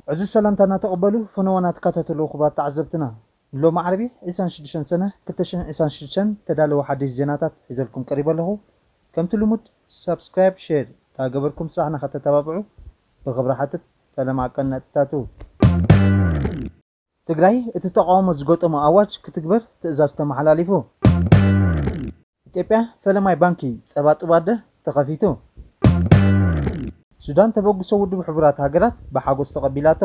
عزيز سلامتنا تقبلوا فنوانات كاتتلو خبرات تعزبتنا لو معربي عيسان شدشن سنة كتشن عيسان شدشن تدالو حديث زيناتات حزلكم قريبا له كم تلمود سبسكرايب شير تاقبركم صحنا خطة تبابعو بخبر حتت فلما كنا تاتو تقراي اتتقاوم زقوطم اواج كتكبر تأزاز تمحلاليفو ኢትዮጵያ ፈለማይ ባንኪ ጸባጥ ባደ ተኸፊቱ ሱዳን ተበግሶ ውድብ ሕቡራት ሃገራት በሓጎስ ተቀቢላቶ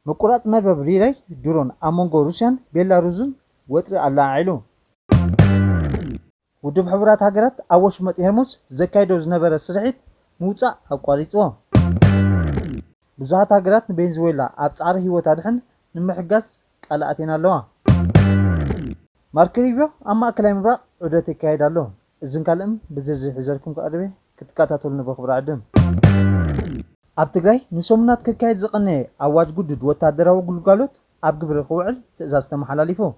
መቁራጽ መርበብ ሪላይ ድሮን አሞንጎ ሩሲያን ቤላሩስን ወጥሪ አላዓይሉ ውድብ ሕቡራት ሃገራት አወሽ መጥ ሄርሞስ ዘካይዶ ዝነበረ ስርዒት ሙጻእ አቋሪጽዎ ብዙሃት ሃገራት ንቬንዙዌላ ኣብ ጻዕሪ ህይወት አድሕን ንምሕጋዝ ቃልኣቴን ኣለዋ ماركريبيو أما كلام برا عدت كايد الله إذن كلام بزرز حزركم كأربعة كتكاتاتول نبخبر عدم أبتغاي نسومنات كايد زقنة أواج جدد وتادروا وقلقالوت أبقبر خوعل تأزاز تمحلالي فو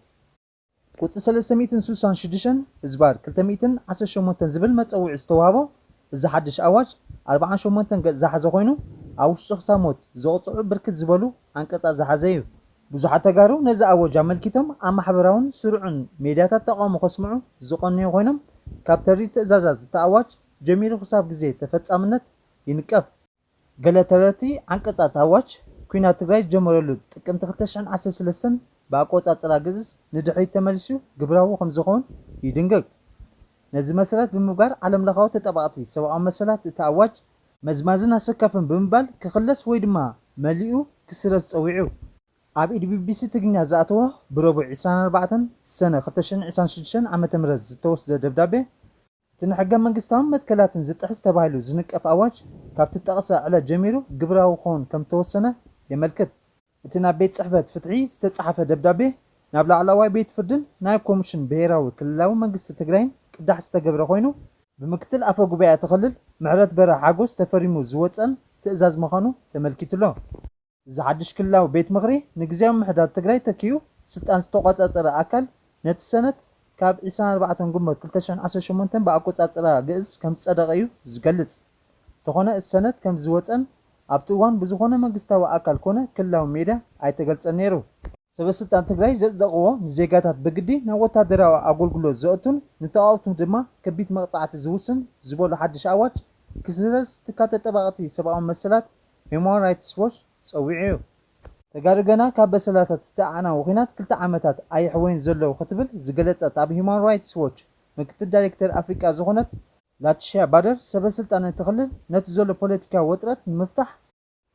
كنت سلستميتن سوسان شديشن إزبار كلتميتن عسر شومنتن زبل ما تسوي استوابو إذا حدش أواج 4 شومنتن زحزة خوينو أو شخص موت زوج بركز زبلو عنك زحزيو ብዙሓት ተጋሩ ነዚ ኣወጅ ኣመልኪቶም ኣብ ማሕበራውን ስሩዕን ሜድያታት ተቃውሞ ከስምዑ ዝቆነዩ ኮይኖም ካብ ተሪ ትእዛዛት ዝተኣዋጅ ጀሚሩ ክሳብ ግዜ ተፈጻምነት ይንቀፍ ገለ ተረቲ ዓንቀጻት ኣዋጅ ኩናት ትግራይ ጀመረሉ ጥቅምቲ 2013 ብኣቆጻጽራ ግዝስ ንድሕሪት ተመልሱ ግብራዊ ከም ዝኸውን ይድንገግ ነዚ መሰረት ብምግባር ዓለም ለኻዊ ተጠባቕቲ ሰብኣዊ መሰላት እቲ ኣዋጅ መዝማዝን ኣሰካፍን ብምባል ክኽለስ ወይ ድማ መሊኡ ክስረዝ ፀዊዑ ኣብ ኢቢቢሲ ትግርኛ ዝኣተወ ብረቡዕ 24 ሰነ 2026 ዓመተ ምህረት ዝተወስደ ደብዳቤ እቲ ንሕገ መንግስታውን መትከላትን ዝጥሕስ ተባሂሉ ዝንቀፍ ኣዋጅ ካብቲ ጠቕሰ ዕለት ጀሚሩ ግብራዊ ክኸውን ከም ተወሰነ የመልክት እቲ ናብ ቤት ጽሕፈት ፍትሒ ዝተጻሕፈ ደብዳቤ ናብ ላዕለዋይ ቤት ፍርድን ናይ ኮሚሽን ብሄራዊ ክልላዊ መንግስቲ ትግራይን ቅዳሕ ዝተገብረ ኮይኑ ብምክትል ኣፈ ጉባኤ ተኽልል ምሕረት በረ ሓጎስ ተፈሪሙ ዝወፀን ትእዛዝ ምዃኑ ተመልኪቱሎ زحدش كلاو بيت مغري نجزيو محداد تجري تكيو سلطان استقاصصر أكل نت سنة كاب إسان 4 جمعة 2018 بأقاصصر جئز كم تصدقيو زجلز تخونه السنة كم زوتن أبتوان بزخونه مجستوى أكل كونه كلاو ميدا أي تجلس نيرو سبسلطان تجري زدقوا زيجاتات بجدي نوتا درا أقول كله زوتون نتاوتون دما كبيت مقطعات زوسن زبول حدش أواج كسرس تكاتة تبعتي 7 مسألات Human Rights Watch صويعيو تجارجنا كابسلاتات تاعنا وخينات كل عامتات أي حوين زلوا وختبل زجلت أب Human Rights Watch مكتب دايركتور أفريقيا زغنت لا تشيا بدر سبسلت أنا تخلل نتزول بوليتيكا وترت مفتح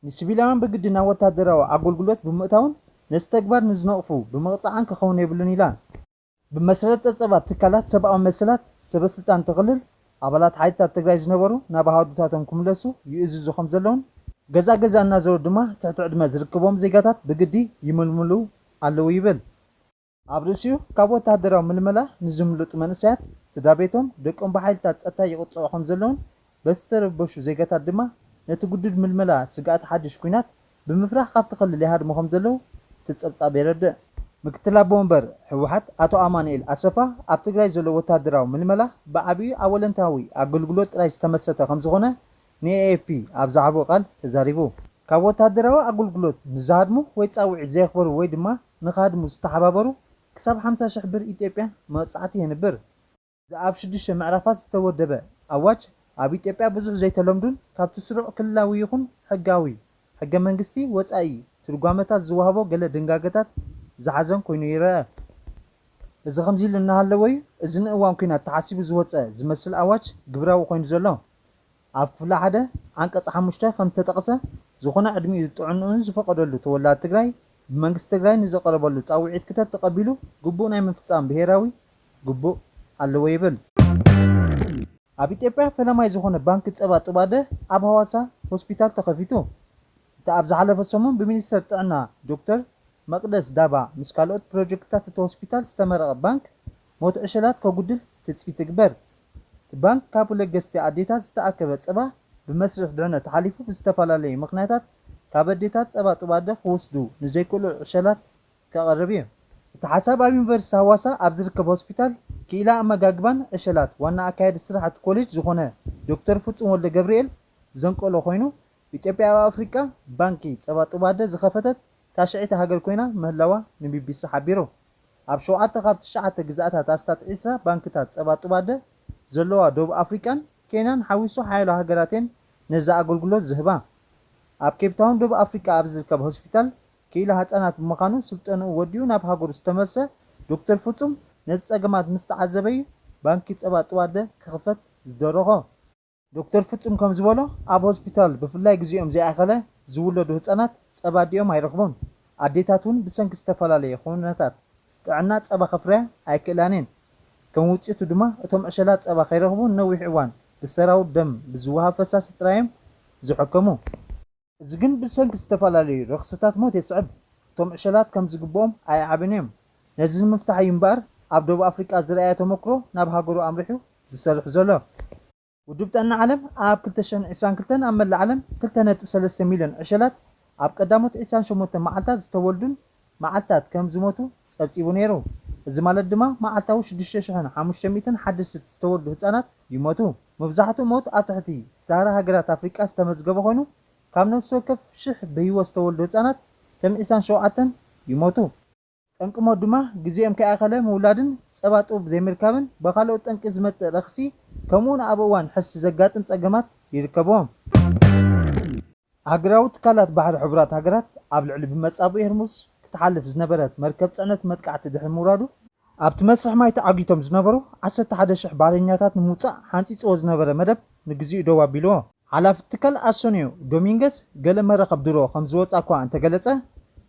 نسبيلان بجدنا وتهدروا أقول قلت بمقتون نستكبر نزنقفو بمقطعان كخون يبلوني لا بمسألة تبعت تكالات 7 مسألات سبسلت أن تخلل عبالات حياة تجري زنبرو نبهادتاتهم كملسو يؤذوا خمزلون ገዛ እናዘሩ ድማ ትሕቲ ዕድመ ዝርከቦም ዜጋታት ብግዲ ይምልምሉ ኣለዉ ይብል ኣብ ርእሲኡ ካብ ወታደራዊ ምልመላ ንዝምልጡ መንእሰያት ስዳቤቶም ደቆም ብሓይልታት ጸጥታ ይቁፅዑ ከም ዘለውን በስተረበሹ ዜጋታት ድማ ነቲ ጉድድ ምልመላ ስጋኣት ሓድሽ ኩናት ብምፍራህ ካብ ትኽልል ይሃድሞ ከም ዘለዉ ትጸብጻብ የረድእ ምክትል ኣቦ ወንበር ሕወሓት ኣቶ ኣማኑኤል ኣሰፋ ኣብ ትግራይ ዘሎ ወታደራዊ ምልመላ ብዓብዩ ኣወለንታዊ ኣገልግሎት ጥራይ ዝተመስረተ ከም ዝኾነ ንኤኤፒ ኣብ ዛዕቦ ቃል ተዛሪቡ ካብ ወታደራዊ ኣገልግሎት ንዝሃድሙ ወይ ጻውዒት ዘይኽበሩ ወይ ድማ ንኻድሙ ዝተሓባበሩ ክሳብ 50,000 ብር ኢትዮጵያ መቕጻዕቲ የንብር ኣብ 6 ምዕራፋት ዝተወደበ ኣዋጅ ኣብ ኢትዮጵያ ብዙሕ ዘይተለምዱን ካብቲ ስሩዕ ክልላዊ ይኹን ሕገ መንግስቲ ወጻኢ ትርጓመታት ዝወሃቦ ገለ ድንጋገታት ዝሓዘን ኮይኑ ይረአ እዚ ከምዚ ኢሉ እናሃለወ እዚ ንእዋን ኩናት ተሓሲቡ ዝወፀ ዝመስል ኣዋጅ ግብራዊ ኮይኑ ዘሎ ኣብ ክፍሊ ሓደ አንቀጽ 5 ከም ተጠቕሰ ዝኾነ ዕድሚኡ ዝጥዕንኡን ዝፈቀደሉ ተወላዲ ትግራይ ብመንግስቲ ትግራይ ንዘቀረበሉ ጻውዒት ክተት ተቀቢሉ ግቡእ ናይ ምፍጻም ብሄራዊ ግቡእ ኣለዎ ይብል ኣብ ኢትዮጵያ ፈለማይ ዝኾነ ባንኪ ጸባ ጥባደ ኣብ ሐዋሳ ሆስፒታል ተኸፊቱ እቲ ኣብ ዝሓለፈ ሰሙን ብሚኒስተር ጥዕና ዶክተር መቅደስ ዳባ ምስ ካልኦት ፕሮጀክትታት እቲ ሆስፒታል ዝተመረቐ ባንክ ሞት ዕሸላት ከጉድል ትፅቢት ትግበር ባንክ ካብ ለገስቲ ኣዴታት ዝተኣከበ ጸባ ብመስርሕ ድረነ ተሓሊፉ ብዝተፈላለዩ ምክንያታት ካብ ኣዴታት ጸባ ጥባደ ክወስዱ ንዘይክእሉ ዕሸላት ከቕርብ እዩ እቲ ሓሳብ ኣብ ዩኒቨርሲቲ ሐዋሳ ኣብ ዝርከብ ሆስፒታል ክኢላ ኣመጋግባን ዕሸላት ዋና ኣካየዲ ስራሕቲ ኮሌጅ ዝኾነ ዶክተር ፍጹም ወልደ ገብርኤል ዘንቀሎ ኮይኑ ኢትዮጵያ ኣብ ኣፍሪቃ ባንኪ ጸባ ጥባደ ዝኸፈተት ታሽዒት ሃገር ኮይና ምህላዋ ንቢቢሲ ሓቢሩ። ኣብ 7 ካብ 9 ግዛኣታት ኣስታት 20 ባንክታት ጸባ ጥባደ ዘለዋ ደቡብ ኣፍሪቃን ኬንያን ሓዊሱ ሓያሎ ሃገራትን ነዛ ኣገልግሎት ዝህባ። ኣብ ኬፕታውን ደቡብ ኣፍሪቃ ኣብ ዝርከብ ሆስፒታል ክኢላ ህፃናት ብምዃኑ ስልጠንኡ ወዲኡ ናብ ሃገሩ ዝተመልሰ ዶክተር ፍጹም ነዚ ፀገማት ምስ ተዓዘበዩ ባንኪ ጸባ ጥባደ ክኽፈት ዝደረኾ። ዶክተር ፍጹም ከም ዝበሎ ኣብ ሆስፒታል ብፍላይ ግዚኦም ዘይኣኸለ ዝውለዱ ህፃናት ጸባ ዲኦም ኣይረኽቡን። ኣዴታት እውን ብሰንኪ ዝተፈላለየ ኩነታት ጥዕና ጸባ ከፍርያ ኣይክእላንን። ከም ውፅኢቱ ድማ እቶም ዕሸላት ጸባ ከይረኽቡ ነዊሕ እዋን ብሰራው ደም ብዝወሃብ ፈሳሲ ጥራዮም ዝሕከሙ። እዚ ግን ብሰንኪ ዝተፈላለዩ ረኽስታት ሞት የስዕብ። እቶም ዕሸላት ከም ዝግብኦም ኣይዓብን እዮም። ነዚ ንምፍታሕ እዩ እምበር ኣብ ደቡብ ኣፍሪቃ ዝረኣየ ተመክሮ ናብ ሃገሩ ኣምሪሑ ዝሰርሕ ዘሎ። ውድብ ጥዕና ዓለም ኣብ 2022 ኣብ መላእ ዓለም 2.3 ሚልዮን ዕሸላት ኣብ ቀዳሞት 28 መዓልታት ዝተወልዱን መዓልታት ከም ዝሞቱ ጸብጺቡ ነይሩ። እዚ ማለት ድማ መዓልታዊ 6500 ሓደሽቲ ዝተወልዱ ህፃናት ይሞቱ። መብዛሕትኡ ሞት ኣብ ትሕቲ ሳህራ ሃገራት ኣፍሪቃ ዝተመዝገበ ኮይኑ ካብ ነፍሲ ወከፍ 1000 ብህይወት ዝተወልዱ ህፃናት ከም 27 ይሞቱ። ጠንቂ ሞት ድማ ግዚኦም ከይኣኸለ ምውላድን ጸባ ጡብ ዘይምርካብን ብኻልኦት ጠንቂ ዝመጽእ ረኽሲ ከምኡውን ኣብ እዋን ሕርሲ ዘጋጥም ጸገማት ይርከብዎም። ሃገራዊ ትካላት ባሕሪ ሕቡራት ሃገራት ኣብ ልዕሊ ብመጻብኡ ሆርሙዝ ክትሓልፍ ዝነበረት መርከብ ጽዕነት መጥቃዕቲ ድሕሪ ምውራዱ ኣብቲ መስርሕ ማይ ተዓጊቶም ዝነበሩ 11,000 ባሕረኛታት ንምውፃእ ሓንፂፅዎ ዝነበረ መደብ ንግዚኡ ደው ኣቢልዎ። ሓላፊ ትካል ኣርሶኒዮ ዶሚንገስ ገለ መራኸብ ድሮ ከም ዝወፃ እኳ እንተገለጸ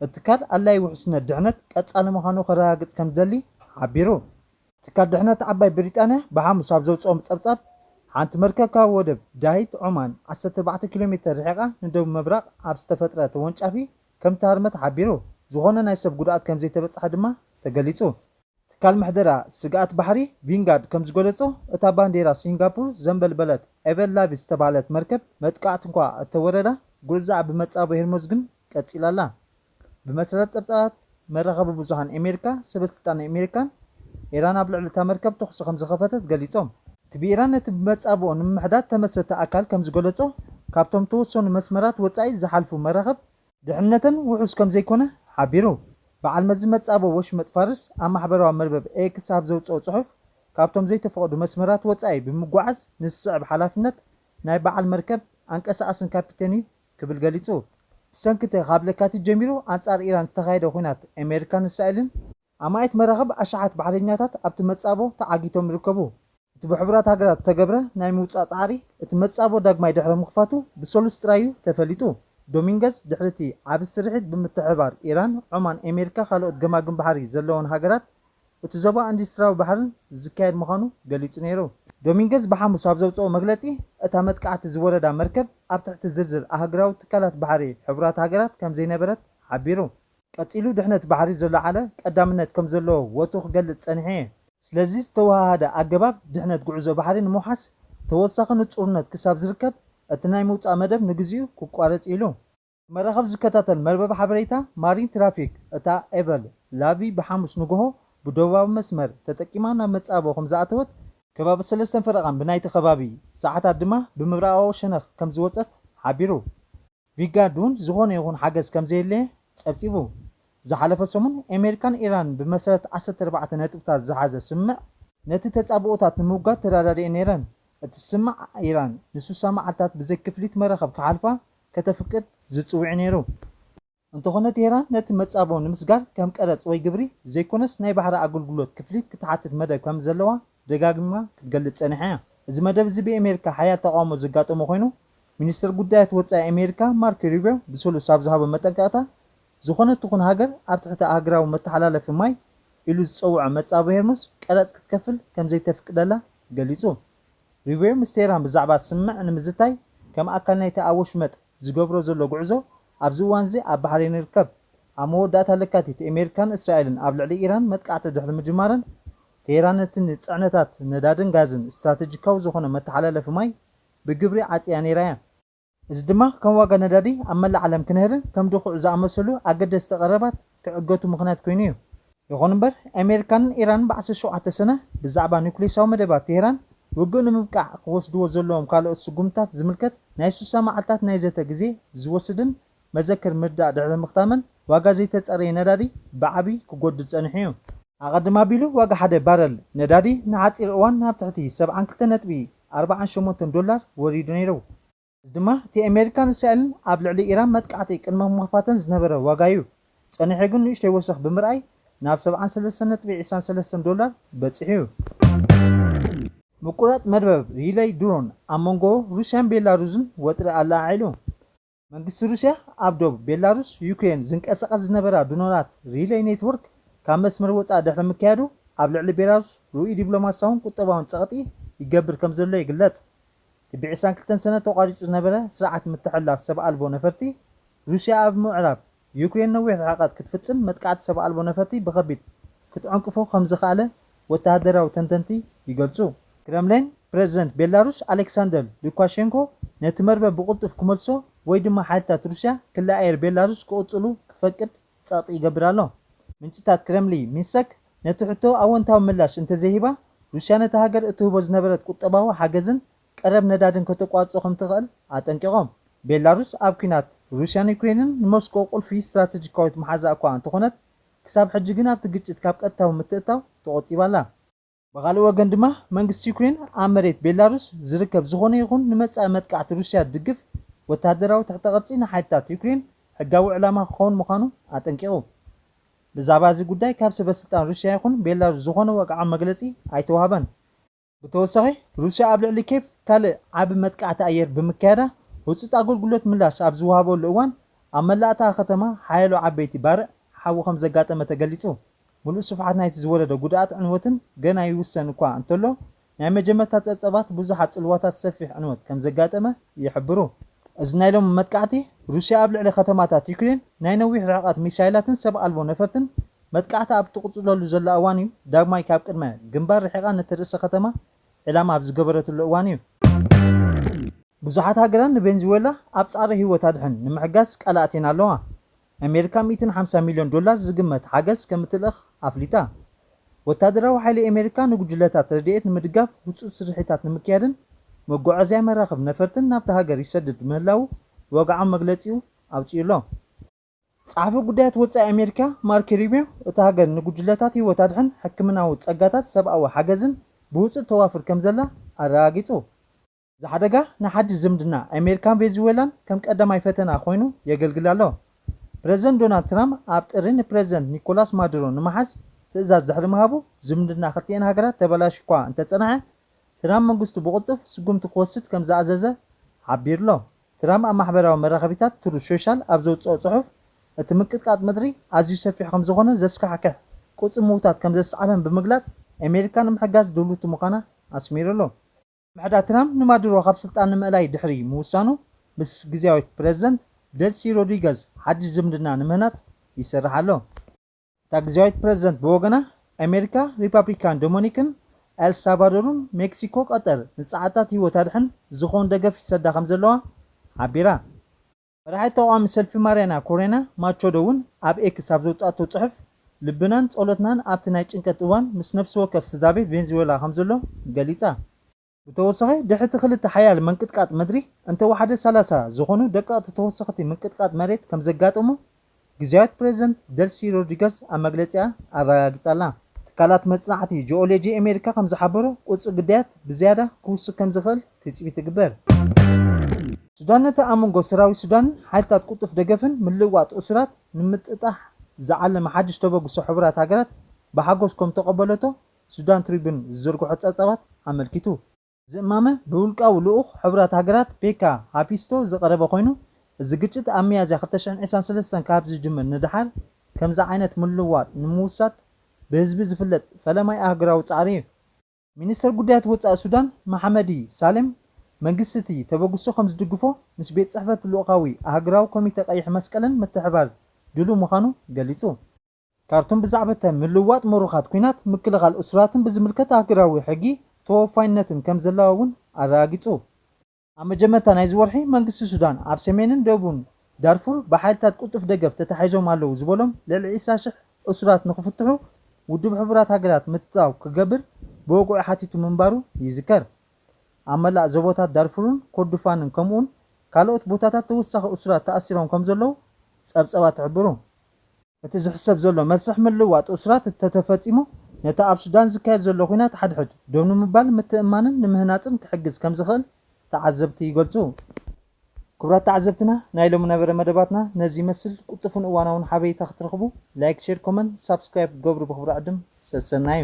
التكال الله يوحسنا الدهنت قصال مخانو خراغص كم دلي عبيرو تكال دهنت عباي بريطانيا بحامس اب زوصوم صبصب حانت مركب كاب ودب دايت عمان 14 كيلومتر رحقه ندوب مبرق اب استفطره تونጫፊ كم تهرمت عبيرو زغونه ناي سب ጉዳት كم زيتبصح ድማ ተገሊጹ تكال محدرا سقات بحري ቪንጋርድ كم ዝገለጾ እታ ባንዴራ ሲንጋፖር ዘንበልበለት ኤቨን ላቪስ ተባለት መርከብ መጥቃዕት እንኳ እተወረዳ ጉልዛዕ ብመጻበ ሄርሞዝ ግን ቀጽላላ بمسرات ጸብጻት መራኸቢ ብዙሃን ኣሜሪካ ሰበስልጣን ኣሜሪካን ኢራን ኣብ ልዕሊ ተመርከብ ተኹስ ከም ዝኸፈተት ገሊጾም ትቢኢራን ነቲ ብመጻብኦ ንምሕዳት ተመስረተ ኣካል ከም ዝገለጾ ካብቶም ተወሰኑ መስመራት ወጻኢ ዝሓልፉ መራኸብ ድሕነትን ውሑስ ከም ዘይኮነ ሓቢሩ በዓል መዚ መጻብኦ ወሽመጥ ፋርስ ኣብ ማሕበራዊ መርበብ ኤክስ ኣብ ዘውፅኦ ጽሑፍ ካብቶም ዘይተፈቐዱ መስመራት ወጻኢ ብምጓዓዝ ንስዕብ ሓላፍነት ናይ በዓል መርከብ አንቀሳኣስን ካፒቴን ክብል ገሊጹ سنكت خابلكات الجميرو أنصار إيران استخايد وخينات أمريكان إسرائيل أمايت مراقب أشعات بحرينياتات أبتمتصابو تعاقيتهم ركبو تبحبرات هاجرات تجبره نايموت أصعري تمتصابو داق ما يدحر مخفاتو بسولوس ترايو تفليتو دومينغز دحرتي عبد السرحيد بمتحبار إيران عمان أمريكا خلوت جماعة بحري زلون هاجرات وتزبا عندي سراو بحرن زكايد مخانو قاليت نيرو دومينغز بحامس أبزوتو مغلطي اتامت قعت زوردا مركب اب تحت الزرزر اهجراو تكالات بحري حبرات هاجرات كم زي نبرت حبيرو قصيلو دحنت بحري زلو على قدامنت كم زلو وتو خغلط صنحي سلازي توهاده اجباب دحنت غعزو بحري نموحس توسخن ጦርነት كساب زركب اتناي موصا مدب نغزيو كقارص إلو مرخب زكتاتل مربب حبريتا مارين ترافيك اتا ايبل لابي بحامس نغو بدواب مسمر تتقيمانا مصابو خمزاتوت كباب سلستن فرقان بنايت خبابي ساعات دما بمبراو شنخ كم زوصت حبيرو ቪንጋርዱን ዝሆነ ይሁን ሓገዝ ከም ዘየለ ጸብጺቡ ዝሓለፈ ሰሙን ኣሜሪካን ኢራን ብመሰረት 14 ነጥብታት ዝሓዘ ስምዕ ነቲ ተጻብኦታት ንምውጋድ ተራዳድየ ነይረን እቲ ስምዕ ኢራን ንሱሳ መዓልታት ብዘይ ክፍሊት መራኸብ ክሓልፋ ከተፍቅድ ዝጽውዕ ነይሩ እንተኾነ ቴህራን ነቲ መጻብኦ ንምስጋር ከም ቀረጽ ወይ ግብሪ ዘይኮነስ ናይ ባሕሪ ኣገልግሎት ክፍሊት ክትሓትት መደብ ከም ዘለዋ ደጋግማ ክትገልጽ ጸኒሓ እዚ መደብ እዚ ብኣሜሪካ ሓያል ተቃውሞ ዘጋጠሞ ኮይኑ ሚኒስትር ጉዳያት ወጻኢ ኣሜሪካ ማርክ ሩቢዮ ብሰሉስ ኣብ ዝሃበ መጠንቀቕታ ዝኾነት ትኹን ሃገር ኣብ ትሕቲ ሃገራዊ መተሓላለፊ ማይ ኢሉ ዝፀውዖ መጻበ ሄርሙዝ ቀረጽ ክትከፍል ከም ዘይተፍቅደላ ገሊጹ ሩቢዮ ምስ ቴህራን ብዛዕባ ስምዕ ንምዝታይ ከም ኣካል ናይቲ ኣብ ወሽመጥ ዝገብሮ ዘሎ ጉዕዞ ኣብዚ እዋን እዚ ኣብ ባሕሬን ይርከብ ኣብ መወዳእታ ለካቲት ኣሜሪካን እስራኤልን ኣብ ልዕሊ ኢራን መጥቃዕቲ ድሕሪ ምጅማረን ቴህራን ነቲ ጽዕነታት ነዳድን ጋዝን ስትራቴጂካዊ ዝኾነ መተሓላለፊ ማይ بجبري عطيا نيرايا እዚ ድማ ከም ዋጋ ነዳዲ ኣብ መላእ ዓለም ክነህርን ከም ድኹዕ ዝኣመሰሉ ኣገደስቲ ቀረባት ክዕገቱ ምኽንያት ኮይኑ ይኹን እምበር ኣሜሪካን ኢራን ብ17 ሰነ ብዛዕባ ኒውክሌሳዊ መደባት ቴህራን ውግእ ንምብቃዕ ክወስድዎ ዘለዎም ካልኦት ስጉምታት ዝምልከት ናይ 60 መዓልታት ናይ ዘተ ግዜ ዝወስድን መዘክር ምርዳእ ድሕሪ ምኽታመን ዋጋ ዘይተፀረየ ነዳዲ ብዓቢ ክጎድል ፀኒሑ እዩ። ኣቐድማ ኣቢሉ ዋጋ ሓደ ባረል ነዳዲ ንሓፂር እዋን ናብ ትሕቲ $72.48 ወሪዱ ነይሩ። እዚ ድማ እቲ ኣሜሪካን እስራኤልን ኣብ ልዕሊ ኢራን መጥቃዕቲ ቅድመ ምኽፋተን ዝነበረ ዋጋ እዩ። ፀኒሑ ግን ንእሽተይ ወሰኽ ብምርኣይ ናብ $73.23 በፂሑ እዩ። ምቁራፅ መድበብ ሪሌይ ድሮን ኣብ መንጎ ሩስያን ቤላሩስን ወጥሪ ኣላዓዒሉ። መንግስቲ ሩስያ ኣብ ደቡብ ቤላሩስ ዩክሬን ዝንቀሳቐስ ዝነበራ ድሮናት ሪሌይ ኔትወርክ ካብ መስመር ወፃኢ ድሕሪ ምክያዱ ኣብ ልዕሊ ቤላሩስ ርኡይ ዲፕሎማስያውን ቁጠባውን ፀቕጢ ይገብር ከም ዘሎ ይግለጽ። ብ22 ሰነ ተቋሪፁ ዝነበረ ስርዓት ምትሕልላፍ ሰብ ኣልቦ ነፈርቲ ሩስያ ኣብ ምዕራብ ዩክሬን ነዊሕ ርሕቀት ክትፍፅም መጥቃዕቲ ሰብ ኣልቦ ነፈርቲ ብከቢድ ክትዕንቅፎ ከም ዝኽኣለ ወተሃደራዊ ተንተንቲ ይገልጹ። ክረምሊን ፕሬዚደንት ቤላሩስ ኣሌክሳንደር ሉካሸንኮ ነቲ መርበብ ብቕልጡፍ ክመልሶ ወይ ድማ ሓይልታት ሩስያ ክለኣየር ቤላሩስ ክቕፅሉ ክፈቅድ ፀቕጢ ይገብር ኣሎ። ምንጭታት ክረምሊ ሚንስክ ነቲ ሕቶ ኣወንታዊ ምላሽ እንተዘይሂባ ሩስያ ነቲ ሃገር እትህቦ ዝነበረት ቁጠባዊ ሓገዝን ቀረብ ነዳድን ከተቋርፆ ከም ትኽእል ኣጠንቂቖም። ቤላሩስ ኣብ ኩናት ሩስያን ዩክሬንን ንሞስኮ ቁልፊ ስትራቴጂካዊት መሓዛ እኳ እንተኾነት ክሳብ ሕጂ ግን ኣብቲ ግጭት ካብ ቀጥታዊ ምትእታው ተቆጢባላ። ብኻልእ ወገን ድማ መንግስቲ ዩክሬን ኣብ መሬት ቤላሩስ ዝርከብ ዝኾነ ይኹን ንመጻኢ መጥቃዕቲ ሩስያ ድግፍ ወተሃደራዊ ትሕተ ቅርፂ ንሓይልታት ዩክሬን ሕጋዊ ዕላማ ክኸውን ምዃኑ ኣጠንቂቑ። ብዛዕባ እዚ ጉዳይ ካብ ሰበስልጣን ሩስያ ይኹን ቤላሩስ ዝኾነ ወግዓዊ መግለፂ ኣይተዋህበን። ብተወሳኺ ሩስያ ኣብ ልዕሊ ኬፍ ካልእ ዓቢ መጥቃዕቲ ኣየር ብምክያዳ ህፁፅ ኣገልግሎት ምላሽ ኣብ ዝወሃበሉ እዋን ኣብ መላእታ ከተማ ሓያሎ ዓበይቲ ባርዕ ሓዊ ከም ዘጋጠመ ተገሊጹ። ሙሉእ ስፍሓት ናይቲ ዝወለደ ጉድኣት ዕንወትን ገና ይውሰን እኳ እንተሎ ናይ መጀመርታ ፀብፀባት ብዙሓት ፅልዋታት ሰፊሕ ዕንወት ከም ዘጋጠመ ይሕብሩ። እዚ ናይ ሎሚ መጥቃዕቲ ሩስያ ኣብ ልዕሊ ከተማታት ዩክሬን ናይ ነዊሕ ርሕቀት ሚሳይላትን ሰብ ኣልቦ ነፈርትን መጥቃዕቲ ኣብ ትቕፅለሉ ዘላ እዋን እዩ። ዳግማይ ካብ ቅድመ ግንባር ርሒቓ ነቲ ርእሰ ከተማ ዕላማ ኣብ ዝገበረትሉ እዋን እዩ። ብዙሓት ሃገራት ንቬንዙዌላ ኣብ ጻዕሪ ህይወት ኣድሕን ንምሕጋዝ ቃልኣቴን ኣለዋ። ኣሜሪካ $150 ሚልዮን ዝግመት ሓገዝ ከም እትልእኽ ኣፍሊጣ። ወታደራዊ ሓይሊ ኣሜሪካ ንጉጅለታት ረድኤት ንምድጋፍ ህፁፅ ስርሒታት ንምክያድን መጓዓዝያ መራኸብ ነፈርትን ናብቲ ሃገር ይሰድድ ምህላው ወግዓዊ መግለፂኡ ኣውፂኡሎ። ጸሓፊ ጉዳያት ወፃኢ ኣሜሪካ ማርክ ሩቢዮ እቲ ሃገር ንጉጅለታት ህይወት ኣድሕን ሕክምናዊ ፀጋታት ሰብኣዊ ሓገዝን ብውፅእ ተዋፍር ከም ዘላ ኣረጋጊጹ። እዚ ሓደጋ ንሓድሽ ዝምድና ኣሜሪካን ቬንዙዌላን ከም ቀዳማይ ፈተና ኮይኑ የገልግል ኣሎ። ፕሬዚደንት ዶናልድ ትራምፕ ኣብ ጥሪ ንፕሬዚደንት ኒኮላስ ማዱሮ ንመሓዝ ትእዛዝ ድሕሪ ምሃቡ ዝምድና ክልቲአን ሃገራት ተበላሽ እኳ እንተፀንሐ ትራምፕ መንግስቱ ብቕልጡፍ ስጉምቲ ክወስድ ከም ዝኣዘዘ ሓቢሩሎ። ትራምፕ ኣብ ማሕበራዊ መራኸቢታት ትሩዝ ሶሻል ኣብ ዘውፅኦ ፅሑፍ እቲ ምቅጥቃጥ ምድሪ ኣዝዩ ሰፊሕ ከም ዝኾነ ዘስካሕክሕ ቁፅሪ ምውታት ከም ዘሰዓበን ብምግላጽ ኣሜሪካ ንምሕጋዝ ድልውቲ ምዃና ኣስሚሩሎ። ምሕዳር ትራምፕ ንማዱሮ ካብ ስልጣን ንምእላይ ድሕሪ ምውሳኑ ምስ ግዝያዊት ፕሬዚደንት ዴልሲ ሮድሪገዝ ሓድሽ ዝምድና ንምህናፅ ይሰርሕ ኣሎ። እታ ግዝያዊት ፕሬዚደንት ብወገና ኣሜሪካ ሪፐብሊካን ዶሚኒክን ኤልሳልቫዶርን ሜክሲኮ ቀጠር ንፀዓታት ህይወት ኣድሕን ዝኾን ደገፍ ይሰዳ ከም ዘለዋ ሓቢራ። መራሒት ተቃዋሚ ሰልፊ ማርያና ኮሬና ማቾዶ እውን ኣብ ኤክስ ኣብ ዘውፅኣቶ ፅሑፍ ልብናን ጸሎትናን ኣብቲ ናይ ጭንቀት እዋን ምስ ነፍሲ ወከፍ ስድራ ቤት ቬንዙዌላ ከም ዘሎ ገሊፃ። ብተወሳኺ ድሕቲ ክልተ ሓያል መንቅጥቃጥ ምድሪ እንተወሓደ 30 ዝኾኑ ደቀቕቲ ተወሰኽቲ ምንቅጥቃጥ መሬት ከም ዘጋጠሙ ግዝያዊት ፕሬዚደንት ዴልሲ ሮድሪገዝ ኣብ መግለፂኣ ኣረጋጊፃላ። ትካላት መፅናዕቲ ጂኦሎጂ ኣሜሪካ ከም ዝሓበሮ ቁፅሪ ግዳያት ብዝያዳ ክውስኽ ከም ዝኽእል ትፅቢት ትግበር። ሱዳን ነቲ ኣብ መንጎ ሰራዊት ሱዳንን ሓይልታት ቁጡፍ ደገፍን ምልውዋጥ እሱራት ንምጥጣሕ ዝዓለመ ሓድሽ ተበግሶ ሕቡራት ሃገራት ብሓጎስ ከም ተቐበለቶ ሱዳን ትሪቡን ዝዘርግሖ ፀብፃባት ኣመልኪቱ። ዝእማመ ብውልቃዊ ልኡኽ ሕቡራት ሃገራት ፔካ ሃፒስቶ ዝቐረበ ኮይኑ እዚ ግጭት ኣብ ሚያዝያ 2023 ካብ ዝጅምር ንድሓር ከምዚ ዓይነት ምልውዋጥ ንምውሳድ ብህዝቢ ዝፍለጥ ፈለማይ ኣህጉራዊ ፃዕሪ እዩ። ሚኒስትር ጉዳያት ወፃኢ ሱዳን መሐመዲ ሳሌም መንግስቲ እቲ ተበግሶ ከም ዝድግፎ ምስ ቤት ፅሕፈት ልኡኻዊ ኣህጉራዊ ኮሚቴ ቀይሕ መስቀልን ምትሕብባር ድሉው ምዃኑ ገሊጹ። ካርቱም ብዛዕባ ምልውዋጥ ምሩኻት ኩናት ምክልኻል እሱራትን ብዝምልከት ኣህጉራዊ ሕጊ ተወፋይነትን ከም ዘለዋ እውን ኣረጋጊጹ። ኣብ መጀመርታ ናይዚ ወርሒ መንግስቲ ሱዳን ኣብ ሰሜንን ደቡብን ዳርፉር ብሓይልታት ቁጡፍ ደገፍ ተታሒዞም ኣለዉ ዝበሎም ልዕሊ 20,000 እሱራት ንክፍትሑ ውድብ ሕቡራት ሃገራት ምትእትታው ክገብር ብወግዑ ሓቲቱ ምንባሩ ይዝከር። ኣብ መላእ ዞቦታት ዳርፉርን ኮርዶፋንን ከምኡውን ካልኦት ቦታታት ተወሳኺ እስራት ተኣሲሮም ከም ዘለዉ ፀብፀባት ትሕብሩ። እቲ ዝሕሰብ ዘሎ መስርሕ ምልውዋጥ እስራት እንተተፈፂሙ ነቲ ኣብ ሱዳን ዝካየድ ዘሎ ኩናት ሓድሕድ ደው ንምባል ምትእምማንን ንምህናፅን ክሕግዝ ከም ዝኽእል ተዓዘብቲ ይገልጹ። ክቡራት ተዓዘብትና ናይ ሎሚ ነበረ መደባትና ነዚ ይመስል። ቁጥፉን እዋናውን ሓበሬታ ክትረኽቡ ላይክ፣ ሼር፣ ኮመንት፣ ሳብስክራይብ ገብሩ። ብክብሪ ዕድም ሰሰናዩ